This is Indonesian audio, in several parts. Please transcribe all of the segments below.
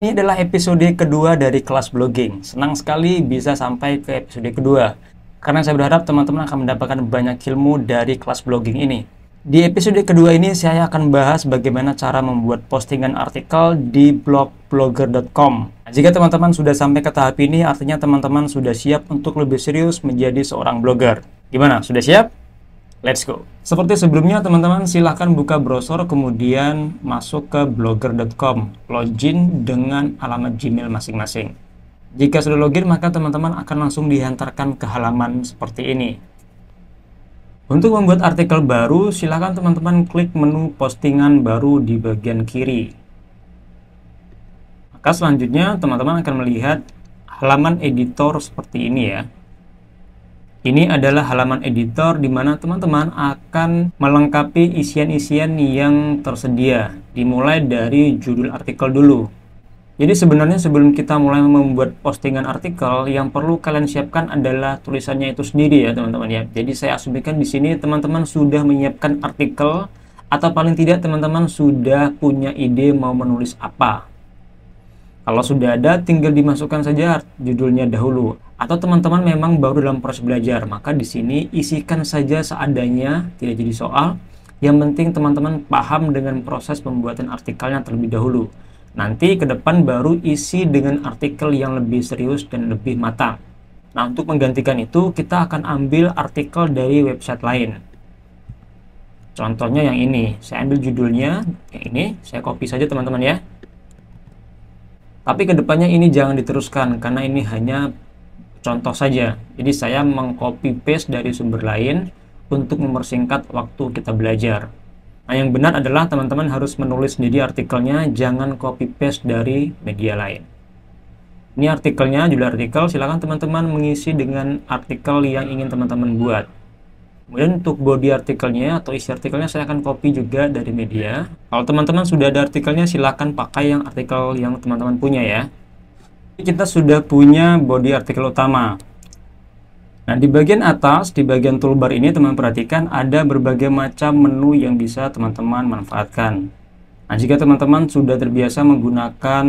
Ini adalah episode kedua dari kelas blogging. Senang sekali bisa sampai ke episode kedua, karena saya berharap teman-teman akan mendapatkan banyak ilmu dari kelas blogging ini. Di episode kedua ini saya akan bahas bagaimana cara membuat postingan artikel di blog blogger.com. Jika teman-teman sudah sampai ke tahap ini, artinya teman-teman sudah siap untuk lebih serius menjadi seorang blogger. Gimana? Sudah siap? Let's go. Seperti sebelumnya, teman-teman silahkan buka browser, kemudian masuk ke blogger.com, login dengan alamat Gmail masing-masing. Jika sudah login, maka teman-teman akan langsung dihantarkan ke halaman seperti ini. Untuk membuat artikel baru, silahkan teman-teman klik menu postingan baru di bagian kiri. Maka selanjutnya teman-teman akan melihat halaman editor seperti ini ya. Ini adalah halaman editor di mana teman-teman akan melengkapi isian-isian yang tersedia, dimulai dari judul artikel dulu. Jadi sebenarnya sebelum kita mulai membuat postingan artikel, yang perlu kalian siapkan adalah tulisannya itu sendiri ya teman-teman ya. Jadi saya asumsikan di sini teman-teman sudah menyiapkan artikel, atau paling tidak teman-teman sudah punya ide mau menulis apa. Kalau sudah ada, tinggal dimasukkan saja judulnya dahulu. Atau teman-teman memang baru dalam proses belajar, maka di sini isikan saja seadanya, tidak jadi soal. Yang penting teman-teman paham dengan proses pembuatan artikelnya terlebih dahulu. Nanti ke depan baru isi dengan artikel yang lebih serius dan lebih matang. Nah, untuk menggantikan itu, kita akan ambil artikel dari website lain. Contohnya yang ini, saya ambil judulnya, yang ini, saya copy saja teman-teman ya. Tapi kedepannya ini jangan diteruskan, karena ini hanya contoh saja. Jadi saya mengcopy paste dari sumber lain untuk mempersingkat waktu kita belajar. Nah, yang benar adalah teman-teman harus menulis sendiri artikelnya, jangan copy paste dari media lain. Ini artikelnya, judul artikel, silakan teman-teman mengisi dengan artikel yang ingin teman-teman buat. Kemudian untuk body artikelnya atau isi artikelnya saya akan copy juga dari media. Kalau teman-teman sudah ada artikelnya, silakan pakai yang artikel yang teman-teman punya ya. Kita sudah punya body artikel utama. Nah, di bagian atas, di bagian toolbar ini teman perhatikan ada berbagai macam menu yang bisa teman-teman manfaatkan. Nah, jika teman-teman sudah terbiasa menggunakan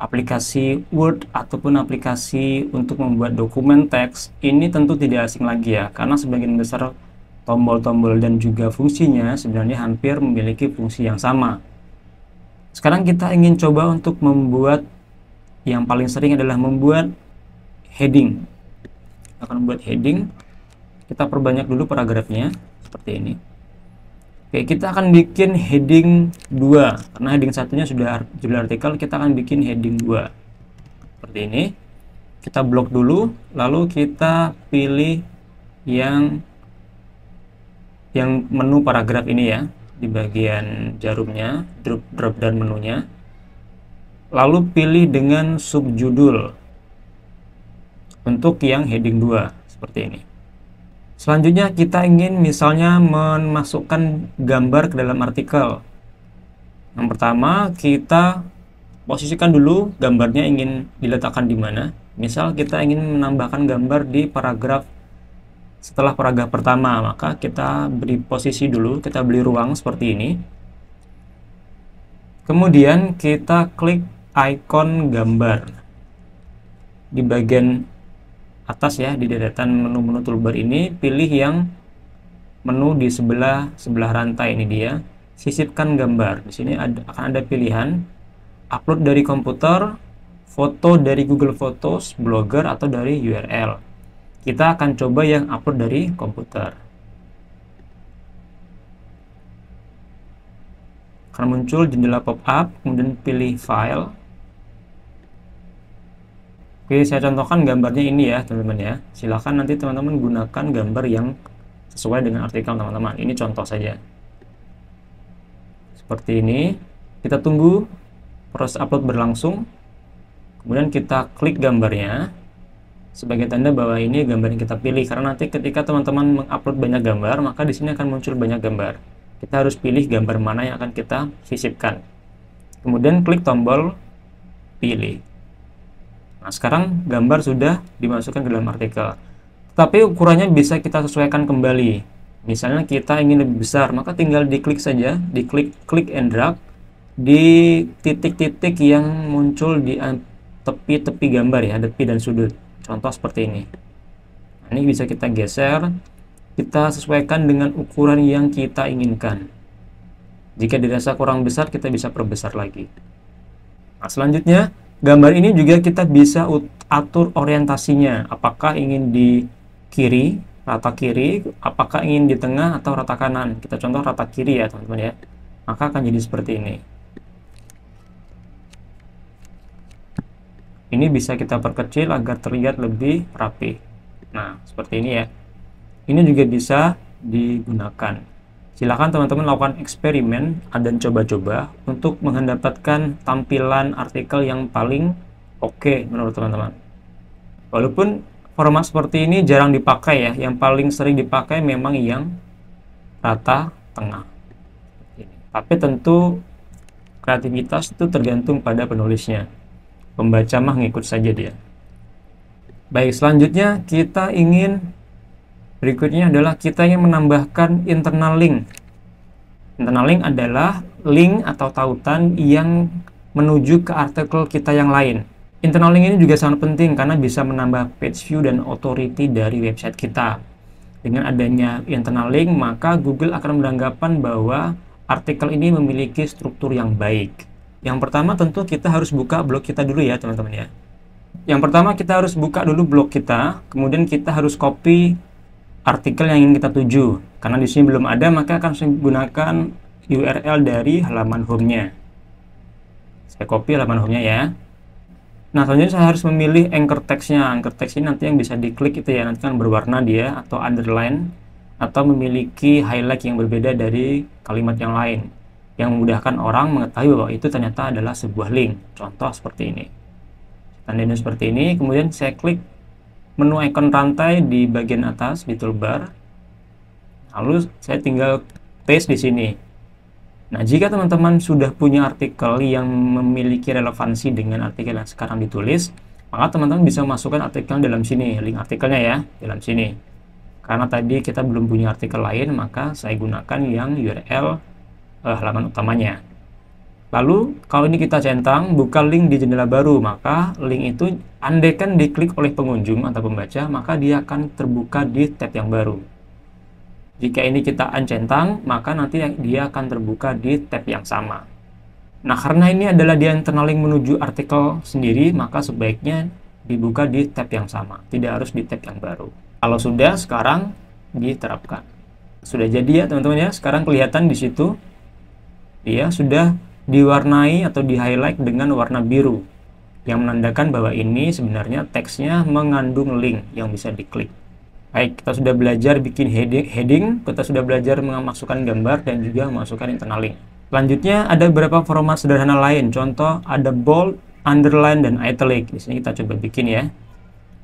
aplikasi Word ataupun aplikasi untuk membuat dokumen teks, ini tentu tidak asing lagi ya, karena sebagian besar tombol-tombol dan juga fungsinya sebenarnya hampir memiliki fungsi yang sama. Sekarang kita ingin coba untuk membuat, yang paling sering adalah membuat heading. Kita akan membuat heading, kita perbanyak dulu paragrafnya seperti ini. Oke, kita akan bikin heading 2, karena heading satunya sudah judul artikel, kita akan bikin heading 2 seperti ini. Kita blok dulu, lalu kita pilih yang menu paragraf ini ya, di bagian jarumnya, drop down menunya, lalu pilih dengan subjudul untuk yang heading 2 seperti ini. Selanjutnya kita ingin misalnya memasukkan gambar ke dalam artikel. Yang pertama kita posisikan dulu gambarnya ingin diletakkan di mana. Misal kita ingin menambahkan gambar di paragraf setelah paragraf pertama, maka kita beri posisi dulu, kita beri ruang seperti ini. Kemudian kita klik icon gambar di bagian atas ya, di deretan menu-menu toolbar ini, pilih yang menu di sebelah rantai ini dia, sisipkan gambar. Di sini akan ada pilihan upload dari komputer, foto dari Google Photos, Blogger, atau dari URL. Kita akan coba yang upload dari komputer. Akan muncul jendela pop-up, kemudian pilih file. Oke, saya contohkan gambarnya ini ya teman-teman ya. Silahkan nanti teman-teman gunakan gambar yang sesuai dengan artikel teman-teman. Ini contoh saja. Seperti ini. Kita tunggu proses upload berlangsung. Kemudian kita klik gambarnya sebagai tanda bahwa ini gambar yang kita pilih. Karena nanti ketika teman-teman mengupload banyak gambar, maka di sini akan muncul banyak gambar. Kita harus pilih gambar mana yang akan kita sisipkan. Kemudian klik tombol pilih. Nah, sekarang gambar sudah dimasukkan ke dalam artikel. Tapi ukurannya bisa kita sesuaikan kembali. Misalnya kita ingin lebih besar, maka tinggal diklik saja, diklik click and drag. di titik-titik yang muncul di tepi-tepi gambar ya, tepi dan sudut. Contoh seperti ini. Nah, ini bisa kita geser, kita sesuaikan dengan ukuran yang kita inginkan. Jika dirasa kurang besar, kita bisa perbesar lagi. Nah, selanjutnya, gambar ini juga kita bisa atur orientasinya. Apakah ingin di kiri, rata kiri, apakah ingin di tengah atau rata kanan. Kita contoh rata kiri ya, teman-teman ya. Maka akan jadi seperti ini. Ini bisa kita perkecil agar terlihat lebih rapi. Nah, seperti ini ya. Ini juga bisa digunakan. Silakan teman-teman lakukan eksperimen dan coba-coba untuk mendapatkan tampilan artikel yang paling oke menurut teman-teman. Walaupun format seperti ini jarang dipakai ya, yang paling sering dipakai memang yang rata tengah. Tapi tentu kreativitas itu tergantung pada penulisnya. Pembaca mah ngikut saja dia. Baik, selanjutnya berikutnya adalah kita ingin menambahkan internal link. Internal link adalah link atau tautan yang menuju ke artikel kita yang lain. Internal link ini juga sangat penting karena bisa menambah page view dan authority dari website kita. Dengan adanya internal link, maka Google akan beranggapan bahwa artikel ini memiliki struktur yang baik. Yang pertama tentu kita harus buka blog kita dulu ya teman-teman ya. Yang pertama kita harus buka dulu blog kita, kemudian kita harus copy artikel yang ingin kita tuju. Karena di sini belum ada, maka akan saya gunakan URL dari halaman home-nya. Saya copy halaman home-nya ya. Nah, selanjutnya saya harus memilih anchor text-nya. Anchor text ini nanti yang bisa diklik itu ya, nanti kan berwarna dia atau underline atau memiliki highlight yang berbeda dari kalimat yang lain, yang memudahkan orang mengetahui bahwa itu ternyata adalah sebuah link. Contoh seperti ini. Tandanya seperti ini, kemudian saya klik menu ikon rantai di bagian atas di toolbar. Lalu saya tinggal paste di sini. Nah, jika teman-teman sudah punya artikel yang memiliki relevansi dengan artikel yang sekarang ditulis, maka teman-teman bisa masukkan artikel dalam sini, link artikelnya ya, dalam sini. Karena tadi kita belum punya artikel lain, maka saya gunakan yang URL halaman utamanya. Lalu, kalau ini kita centang, buka link di jendela baru, maka link itu andaikan diklik oleh pengunjung atau pembaca, maka dia akan terbuka di tab yang baru. Jika ini kita uncentang, maka nanti dia akan terbuka di tab yang sama. Nah, karena ini adalah dia internal link menuju artikel sendiri, maka sebaiknya dibuka di tab yang sama, tidak harus di tab yang baru. Kalau sudah, sekarang diterapkan. Sudah jadi ya teman-teman ya, sekarang kelihatan di situ dia sudah diwarnai atau di-highlight dengan warna biru, yang menandakan bahwa ini sebenarnya teksnya mengandung link yang bisa diklik. Baik, kita sudah belajar bikin heading, kita sudah belajar memasukkan gambar dan juga memasukkan internal link. Selanjutnya ada beberapa format sederhana lain. Contoh ada bold, underline, dan italic. Di sini kita coba bikin ya.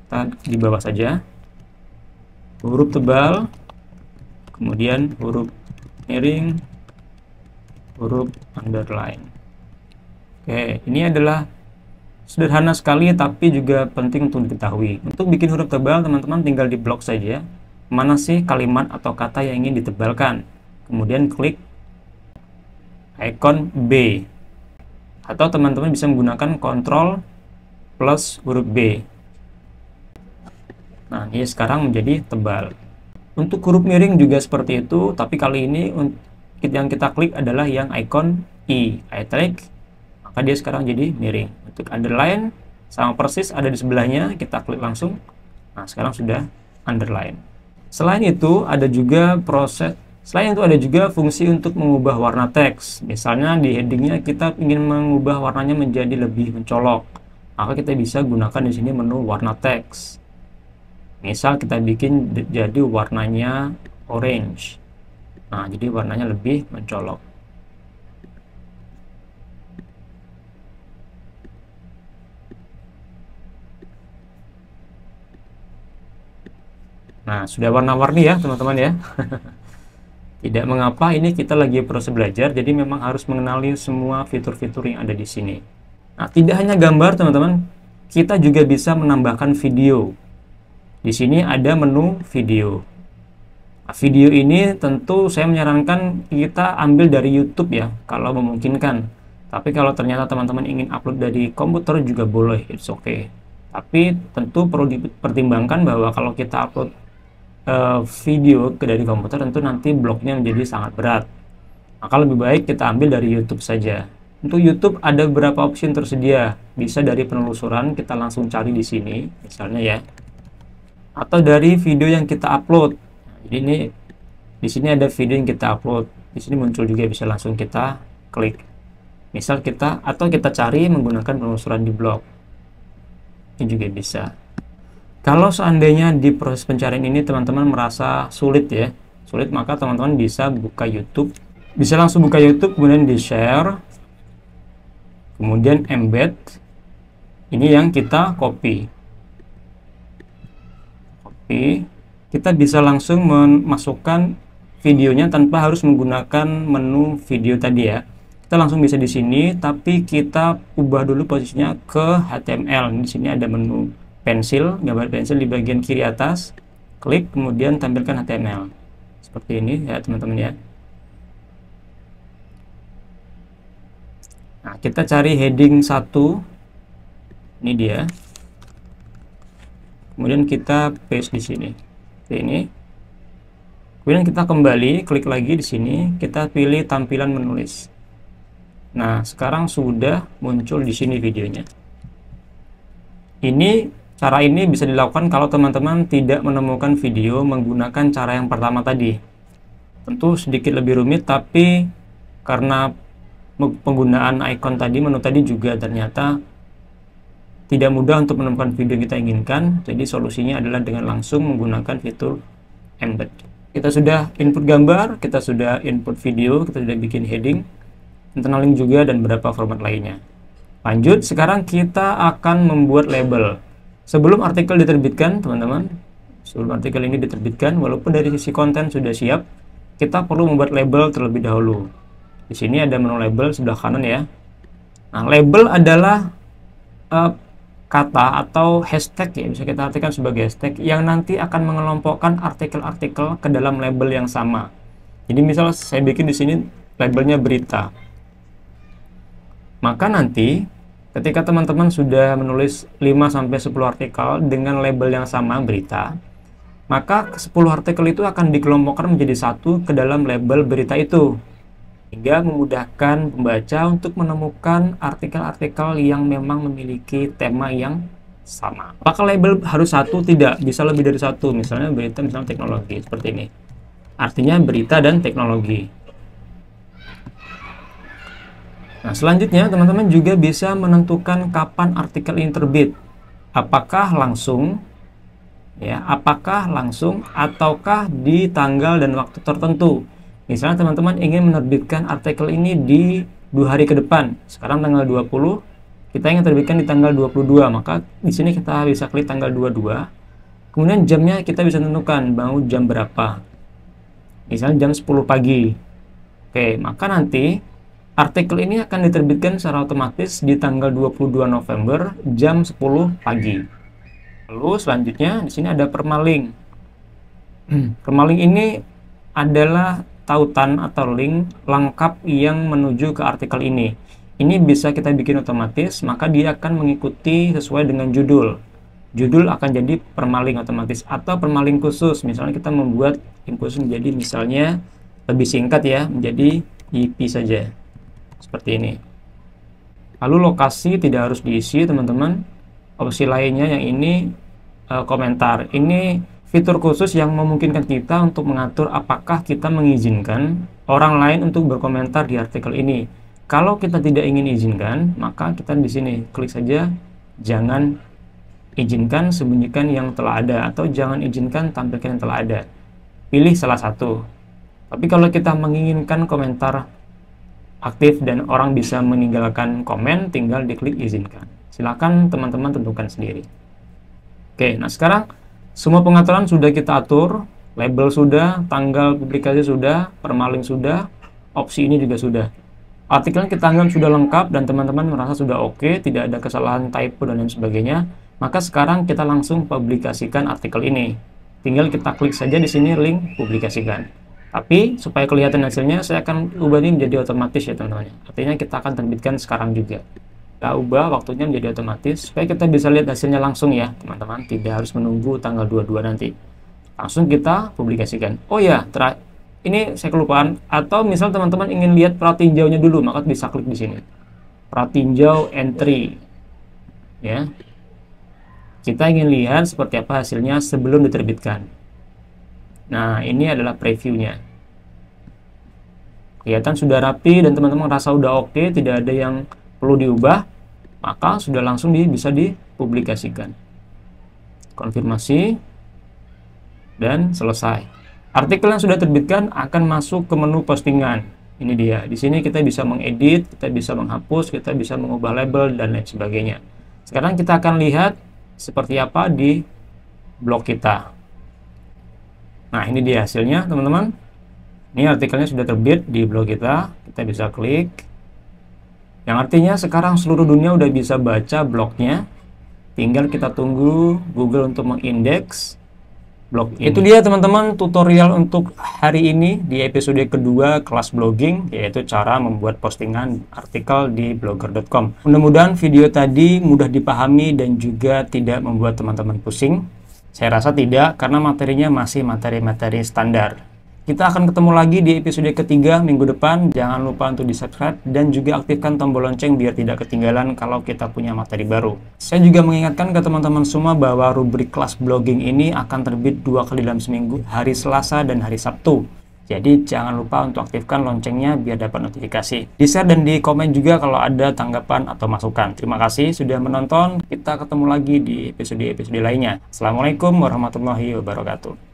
Kita di bawah saja. Huruf tebal, kemudian huruf miring, huruf underline. Oke, ini adalah sederhana sekali tapi juga penting untuk diketahui. Untuk bikin huruf tebal, teman-teman tinggal di blok saja mana sih kalimat atau kata yang ingin ditebalkan. Kemudian klik ikon B. Atau teman-teman bisa menggunakan Ctrl plus huruf B. Nah, ini sekarang menjadi tebal. Untuk huruf miring juga seperti itu, tapi kali ini yang kita klik adalah yang ikon I, italic, maka dia sekarang jadi miring. Untuk underline sama persis ada di sebelahnya, kita klik langsung. Nah, sekarang sudah underline. Selain itu ada juga fungsi untuk mengubah warna teks. Misalnya di headingnya kita ingin mengubah warnanya menjadi lebih mencolok, maka kita bisa gunakan di sini menu warna teks. Misal kita bikin jadi warnanya orange. Nah, jadi warnanya lebih mencolok. Nah, sudah warna-warni ya teman-teman ya. Tidak mengapa, ini kita lagi proses belajar, jadi memang harus mengenali semua fitur-fitur yang ada di sini. Nah, tidak hanya gambar teman-teman, kita juga bisa menambahkan video. Di sini ada menu video. Nah, video ini tentu saya menyarankan kita ambil dari YouTube ya, kalau memungkinkan. Tapi kalau ternyata teman-teman ingin upload dari komputer juga boleh, it's okay. Tapi tentu perlu dipertimbangkan bahwa kalau kita upload video dari komputer, tentu nanti bloknya menjadi sangat berat. Maka lebih baik kita ambil dari YouTube saja. Untuk YouTube ada beberapa opsi yang tersedia. Bisa dari penelusuran, kita langsung cari di sini, misalnya ya. Atau dari video yang kita upload. Jadi ini di sini ada video yang kita upload. Di sini muncul juga, bisa langsung kita klik. Misal kita cari menggunakan penelusuran di blog. Ini juga bisa. Kalau seandainya di proses pencarian ini teman-teman merasa sulit ya, sulit, maka teman-teman bisa buka YouTube. Bisa langsung buka YouTube, kemudian di share, kemudian embed. Ini yang kita copy. Kita bisa langsung memasukkan videonya tanpa harus menggunakan menu video tadi ya. Kita langsung bisa di sini, tapi kita ubah dulu posisinya ke HTML. Di sini ada menu pensil, gambar pensil di bagian kiri atas. Klik, kemudian tampilkan HTML. Seperti ini ya teman-teman ya. Nah, kita cari heading 1. Ini dia. Kemudian kita paste di sini. Seperti ini. Kemudian kita kembali, klik lagi di sini, kita pilih tampilan menulis. Nah, sekarang sudah muncul di sini videonya. Cara ini bisa dilakukan kalau teman-teman tidak menemukan video menggunakan cara yang pertama tadi. Tentu sedikit lebih rumit, tapi karena penggunaan icon tadi, menu tadi juga ternyata tidak mudah untuk menemukan video yang kita inginkan. Jadi solusinya adalah dengan langsung menggunakan fitur embed. Kita sudah input gambar, kita sudah input video, kita sudah bikin heading, internal link juga, dan beberapa format lainnya. Lanjut, sekarang kita akan membuat label. Sebelum artikel diterbitkan, teman-teman, sebelum artikel ini diterbitkan, walaupun dari sisi konten sudah siap, kita perlu membuat label terlebih dahulu. Di sini ada menu label sebelah kanan ya. Nah, label adalah kata atau hashtag ya, bisa kita artikan sebagai hashtag yang nanti akan mengelompokkan artikel-artikel ke dalam label yang sama. Jadi misal saya bikin di sini labelnya berita. Maka nanti ketika teman-teman sudah menulis 5-10 artikel dengan label yang sama berita, maka 10 artikel itu akan dikelompokkan menjadi satu ke dalam label berita itu, hingga memudahkan pembaca untuk menemukan artikel-artikel yang memang memiliki tema yang sama. Apakah label harus satu? Tidak, bisa lebih dari satu. Misalnya berita, misalnya teknologi, seperti ini. Artinya berita dan teknologi. Nah, selanjutnya teman-teman juga bisa menentukan kapan artikel ini terbit. Apakah langsung ataukah di tanggal dan waktu tertentu. Misalnya teman-teman ingin menerbitkan artikel ini di 2 hari ke depan. Sekarang tanggal 20, kita ingin terbitkan di tanggal 22, maka di sini kita bisa klik tanggal 22. Kemudian jamnya kita bisa tentukan mau jam berapa. Misalnya jam 10 pagi. Oke, maka nanti artikel ini akan diterbitkan secara otomatis di tanggal 22 November jam 10 pagi. Lalu selanjutnya di sini ada permalink. Permalink ini adalah tautan atau link lengkap yang menuju ke artikel ini. Ini bisa kita bikin otomatis, maka dia akan mengikuti sesuai dengan judul. Judul akan jadi permalink otomatis atau permalink khusus. Misalnya kita membuat link khusus menjadi misalnya lebih singkat ya, menjadi IP saja. Seperti ini. Lalu lokasi tidak harus diisi, teman-teman. Opsi lainnya yang ini komentar. Ini fitur khusus yang memungkinkan kita untuk mengatur apakah kita mengizinkan orang lain untuk berkomentar di artikel ini. Kalau kita tidak ingin izinkan, maka kita di sini klik saja jangan izinkan, sembunyikan yang telah ada, atau jangan izinkan, tampilkan yang telah ada. Pilih salah satu. Tapi kalau kita menginginkan komentar aktif dan orang bisa meninggalkan komen, tinggal diklik izinkan. Silakan teman-teman tentukan sendiri. Oke, nah sekarang semua pengaturan sudah kita atur, label sudah, tanggal publikasi sudah, permalink sudah, opsi ini juga sudah. Artikelnya kita anggap sudah lengkap dan teman-teman merasa sudah oke, tidak ada kesalahan typo dan lain sebagainya. Maka sekarang kita langsung publikasikan artikel ini. Tinggal kita klik saja di sini link publikasikan. Tapi supaya kelihatan hasilnya, saya akan ubah ini menjadi otomatis ya teman-teman. Artinya kita akan terbitkan sekarang juga. Kita ubah waktunya menjadi otomatis supaya kita bisa lihat hasilnya langsung ya teman-teman. Tidak harus menunggu tanggal 22 nanti. Langsung kita publikasikan. Oh ya, ini saya kelupaan. Atau misal teman-teman ingin lihat pratinjaunya dulu, maka bisa klik di sini. Pratinjau entry. Ya. Kita ingin lihat seperti apa hasilnya sebelum diterbitkan. Nah, ini adalah previewnya. Kelihatan sudah rapi dan teman-teman merasa udah oke, tidak ada yang perlu diubah, maka sudah langsung bisa dipublikasikan. Konfirmasi dan selesai. Artikel yang sudah terbitkan akan masuk ke menu postingan. Ini dia. Di sini kita bisa mengedit, kita bisa menghapus, kita bisa mengubah label dan lain sebagainya. Sekarang kita akan lihat seperti apa di blog kita. Nah, ini dia hasilnya, teman-teman. Ini artikelnya sudah terbit di blog kita. Kita bisa klik. Yang artinya sekarang seluruh dunia udah bisa baca blognya. Tinggal kita tunggu Google untuk mengindeks blog ini. Itu dia teman-teman tutorial untuk hari ini di episode kedua kelas blogging, yaitu cara membuat postingan artikel di blogger.com. Mudah-mudahan video tadi mudah dipahami dan juga tidak membuat teman-teman pusing. Saya rasa tidak, karena materinya masih materi-materi standar. Kita akan ketemu lagi di episode ketiga minggu depan. Jangan lupa untuk di-subscribe dan juga aktifkan tombol lonceng biar tidak ketinggalan kalau kita punya materi baru. Saya juga mengingatkan ke teman-teman semua bahwa rubrik kelas blogging ini akan terbit 2 kali dalam seminggu, hari Selasa dan hari Sabtu. Jadi jangan lupa untuk aktifkan loncengnya biar dapat notifikasi. Di-share dan di komen juga kalau ada tanggapan atau masukan. Terima kasih sudah menonton. Kita ketemu lagi di episode-episode lainnya. Assalamualaikum warahmatullahi wabarakatuh.